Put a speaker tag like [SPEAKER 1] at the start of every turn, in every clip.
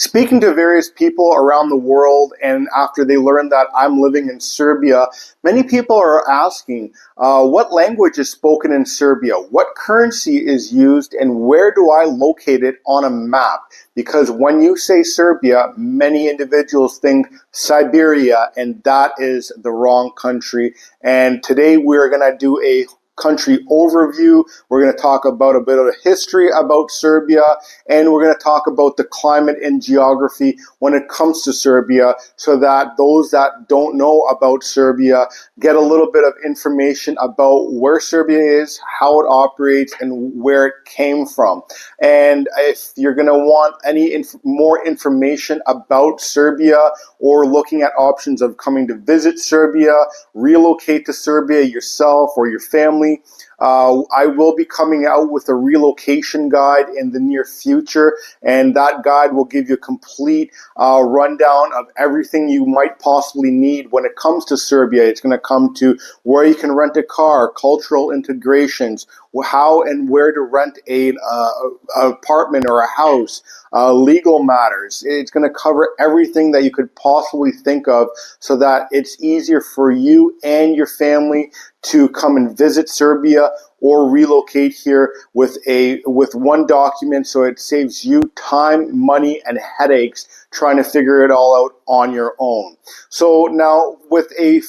[SPEAKER 1] Speaking to various people around the world, and after they learn that I'm living in Serbia, many people are asking, what language is spoken in Serbia? What currency is used? And where do I locate it on a map? Because when you say Serbia, many individuals think Siberia, and that is the wrong country. And today we're going to do a country overview. We're going to talk about a bit of history about Serbia, and we're going to talk about the climate and geography when it comes to Serbia, so that those that don't know about Serbia get a little bit of information about where Serbia is, how it operates, and where it came from. And if you're going to want any more information about Serbia, or looking at options of coming to visit Serbia, relocate to Serbia yourself or your family, I will be coming out with a relocation guide in the near future, and that guide will give you a complete rundown of everything you might possibly need when it comes to Serbia. It's going to come to where you can rent a car, cultural integrations, how and where to rent an apartment or a house, legal matters. It's going to cover everything that you could possibly think of, so that it's easier for you and your family to come and visit Serbia or relocate here with one document, so it saves you time, money, and headaches trying to figure it all out on your own. So now, with a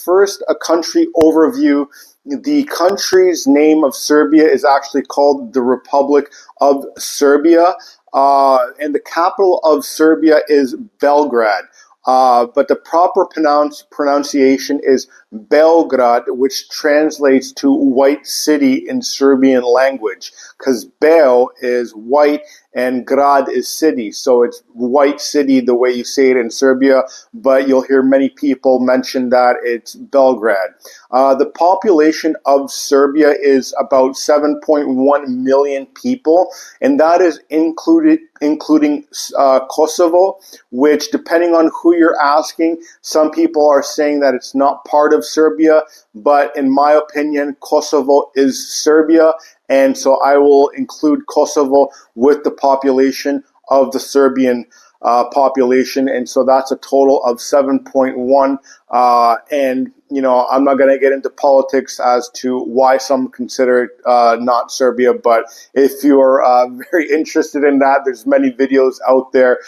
[SPEAKER 1] country overview, the country's name of Serbia is actually called the Republic of Serbia, and the capital of Serbia is Belgrade. But the proper pronunciation is Belgrade, which translates to white city in Serbian language, because Bel is white and Grad is city. So it's white city the way you say it in Serbia, but you'll hear many people mention that it's Belgrade. The population of Serbia is about 7.1 million people, and that is including Kosovo, which, depending on who you're asking, some people are saying that it's not part of Serbia, but in my opinion, Kosovo is Serbia, and so I will include Kosovo with the population of the Serbian population, and so that's a total of 7.1, and I'm not going to get into politics as to why some consider it not Serbia, but if you're very interested in that, there's many videos out there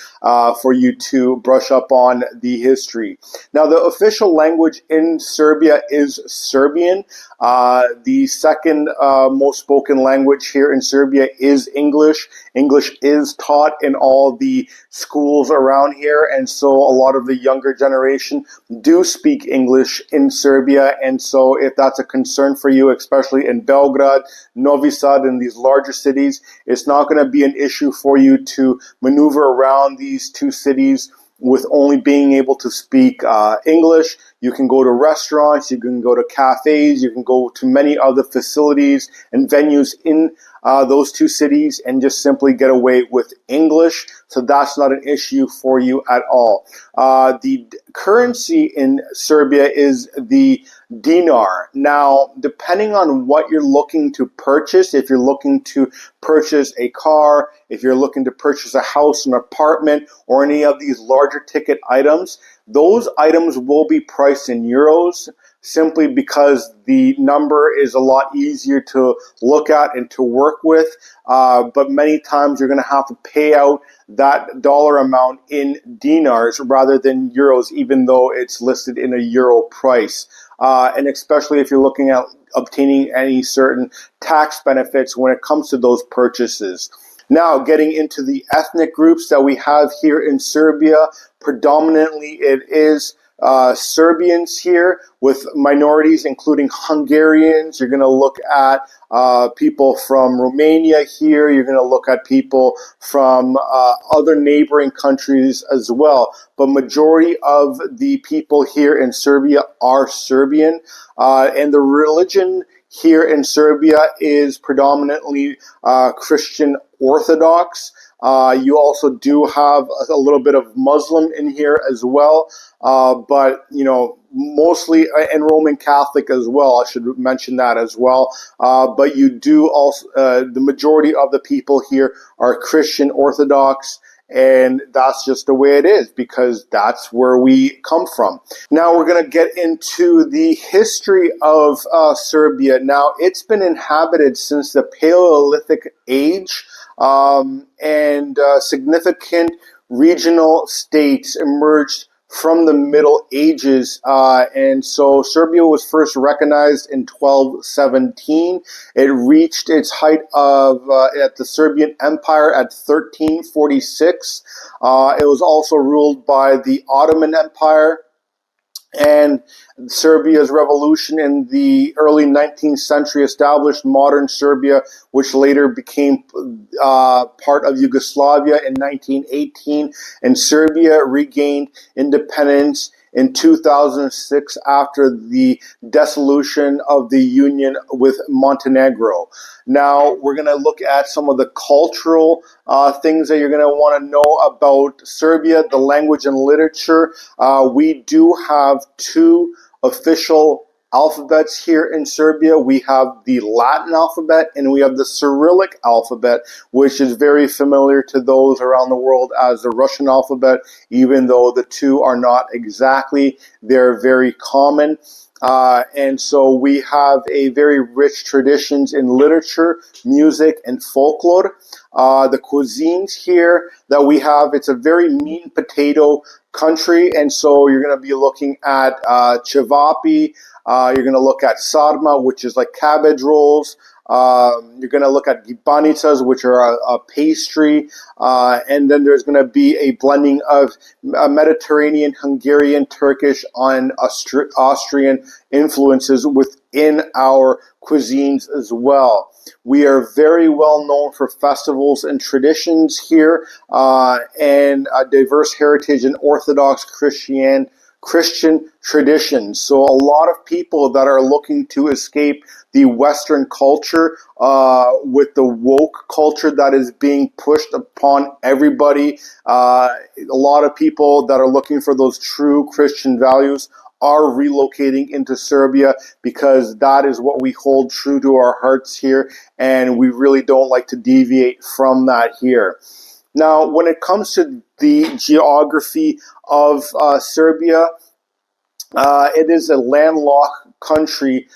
[SPEAKER 1] for you to brush up on the history. Now, the official language in Serbia is Serbian. The second most spoken language here in Serbia is English. English is taught in all the schools around here, and so a lot of the younger generation do speak English in Serbia. And so if that's a concern for you, especially in Belgrade, Novi Sad, and these larger cities, it's not going to be an issue for you to maneuver around these two cities with only being able to speak English. You can go to restaurants, you can go to cafes, you can go to many other facilities and venues in those two cities and just simply get away with English. So that's not an issue for you at all. The currency in Serbia is the dinar. Now, depending on what you're looking to purchase, if you're looking to purchase a car, if you're looking to purchase a house, an apartment, or any of these larger ticket items, those items will be priced in euros, simply because the number is a lot easier to look at and to work with. But many times you're going to have to pay out that dollar amount in dinars rather than euros, even though it's listed in a euro price. And especially if you're looking at obtaining any certain tax benefits when it comes to those purchases. Now, getting into the ethnic groups that we have here in Serbia, predominantly it is Serbians here, with minorities including Hungarians. You're going to look at people from Romania here. You're going to look at people from other neighboring countries as well. But majority of the people here in Serbia are Serbian, and the religion here in Serbia is predominantly Christian Orthodox. You also do have a little bit of Muslim in here as well, but mostly, and Roman Catholic as well. I should mention that as well. But you do also, the majority of the people here are Christian Orthodox, and that's just the way it is because that's where we come from. Now we're going to get into the history of Serbia. Now it's been inhabited since the Paleolithic age, and significant regional states emerged from the Middle Ages, and so Serbia was first recognized in 1217. It reached its height of at the Serbian Empire at 1346. It was also ruled by the Ottoman Empire, and Serbia's revolution in the early 19th century established modern Serbia, which later became part of Yugoslavia in 1918, and Serbia regained independence in 2006 after the dissolution of the union with Montenegro. Now, we're going to look at some of the cultural things that you're going to want to know about Serbia, the language and literature. We do have two official alphabets here in Serbia. We have the Latin alphabet and we have the Cyrillic alphabet, which is very familiar to those around the world as the Russian alphabet, even though the two are not exactly. They're very common. And so we have a very rich traditions in literature, music, and folklore. The cuisines here that we have, it's a very meat and potato country, and so you're going to be looking at cevapi, you're going to look at sarma, which is like cabbage rolls. You're going to look at gibanicas, which are a pastry, and then there's going to be a blending of Mediterranean, Hungarian, Turkish, and Austrian influences within our cuisines as well. We are very well known for festivals and traditions here, and a diverse heritage and Orthodox Christian traditions. So a lot of people that are looking to escape the Western culture with the woke culture that is being pushed upon everybody. A lot of people that are looking for those true Christian values are relocating into Serbia because that is what we hold true to our hearts here, and we really don't like to deviate from that here. Now, when it comes to the geography of Serbia, it is a landlocked country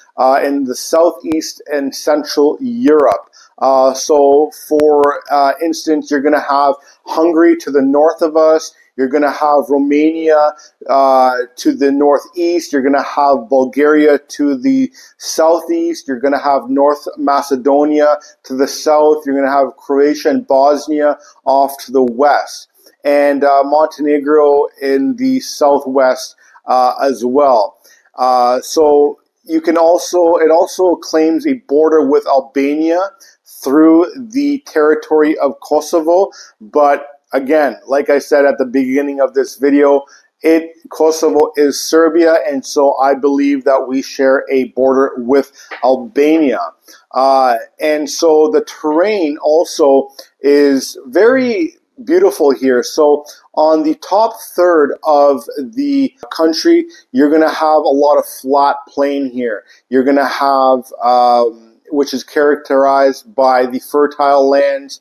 [SPEAKER 1] in the southeast and central Europe. So, for instance, you're going to have Hungary to the north of us. You're going to have Romania to the northeast. You're going to have Bulgaria to the southeast. You're going to have North Macedonia to the south. You're going to have Croatia and Bosnia off to the west. And Montenegro in the southwest as well. So you can also, it also claims a border with Albania through the territory of Kosovo, but again, like I said at the beginning of this video, Kosovo is Serbia, and so I believe that we share a border with Albania. And so the terrain also is very beautiful here. So on the top third of the country, you're going to have a lot of flat plain here. You're going to have which is characterized by the fertile lands,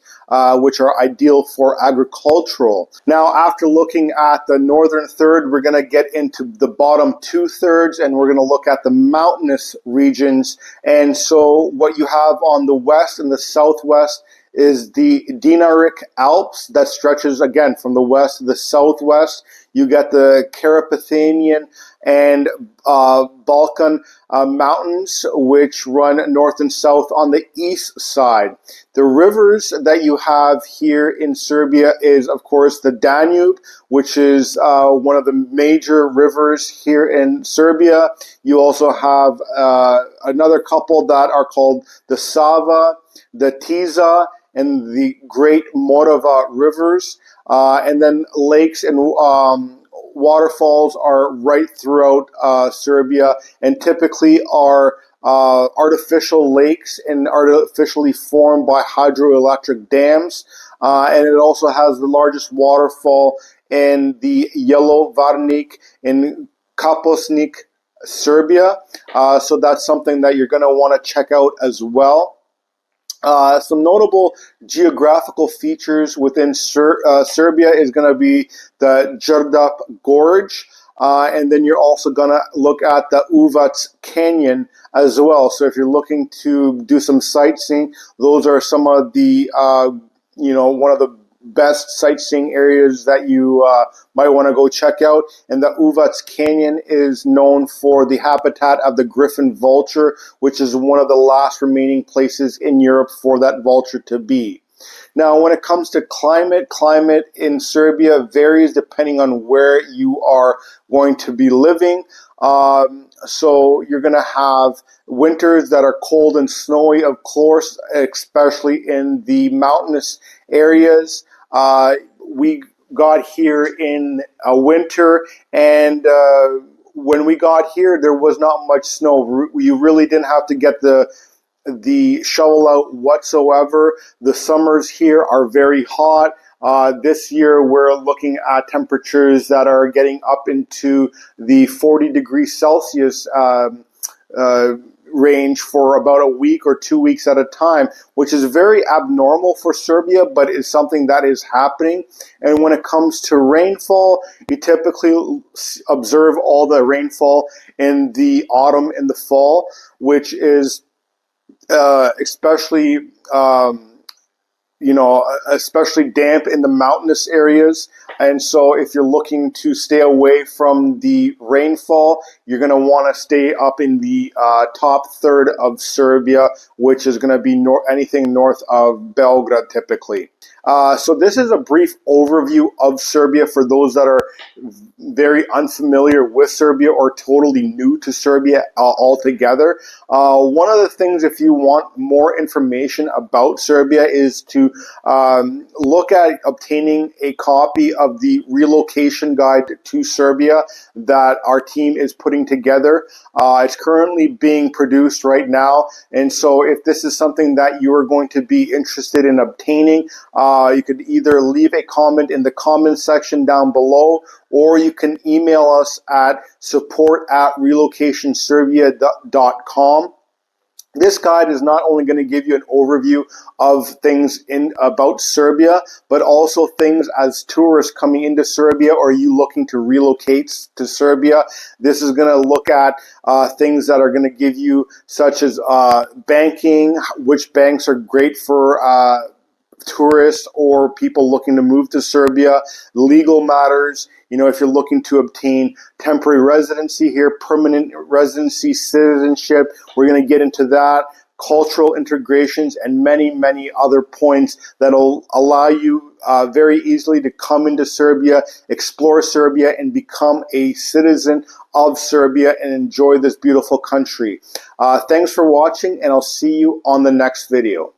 [SPEAKER 1] which are ideal for agricultural. Now, after looking at the northern third, we're going to get into the bottom 2/3, and we're going to look at the mountainous regions. And so what you have on the west and the southwest is the Dinaric Alps that stretches, again, from the west to the southwest. You get the Carpathian and Balkan mountains, which run north and south on the east side. The rivers that you have here in Serbia is, of course, the Danube, which is one of the major rivers here in Serbia. You also have another couple that are called the Sava, the Tisa, and the Great Morava rivers, and then lakes and waterfalls are right throughout Serbia, and typically are artificial lakes and artificially formed by hydroelectric dams. And it also has the largest waterfall in the Yellow Varnik in Kaposnik, Serbia. So that's something that you're going to want to check out as well. Some notable geographical features within Serbia is going to be the Đerdap Gorge, and then you're also going to look at the Uvac Canyon as well. So if you're looking to do some sightseeing, those are some of the, one of the best sightseeing areas that you might want to go check out. And the Uvac Canyon is known for the habitat of the griffon vulture, which is one of the last remaining places in Europe for that vulture to be. Now, when it comes to climate in Serbia varies depending on where you are going to be living. So you're going to have winters that are cold and snowy, of course, especially in the mountainous areas. We got here in winter, and when we got here, there was not much snow. You really didn't have to get the shovel out whatsoever. The summers here are very hot. This year we're looking at temperatures that are getting up into the 40 degrees Celsius range for about a week or 2 weeks at a time, which is very abnormal for Serbia, but it's something that is happening. And when it comes to rainfall, you typically observe all the rainfall in the autumn and the fall, which is especially especially damp in the mountainous areas. And so if you're looking to stay away from the rainfall, you're going to want to stay up in the top third of Serbia, which is going to be anything north of Belgrade typically. So this is a brief overview of Serbia for those that are very unfamiliar with Serbia or totally new to Serbia altogether. One of the things, if you want more information about Serbia, is to look at obtaining a copy of the Relocation Guide to Serbia that our team is putting together. It's currently being produced right now, and so if this is something that you are going to be interested in obtaining, you could either leave a comment in the comment section down below, or you can email us at support@relocationserbia.com. This guide is not only going to give you an overview of things about Serbia, but also things as tourists coming into Serbia or you looking to relocate to Serbia. This is going to look at things that are going to give you, such as banking, which banks are great for tourists or people looking to move to Serbia, legal matters, if you're looking to obtain temporary residency here, permanent residency, citizenship, we're going to get into that, cultural integrations, and many, many other points that'll allow you very easily to come into Serbia, explore Serbia, and become a citizen of Serbia and enjoy this beautiful country. Thanks for watching, and I'll see you on the next video.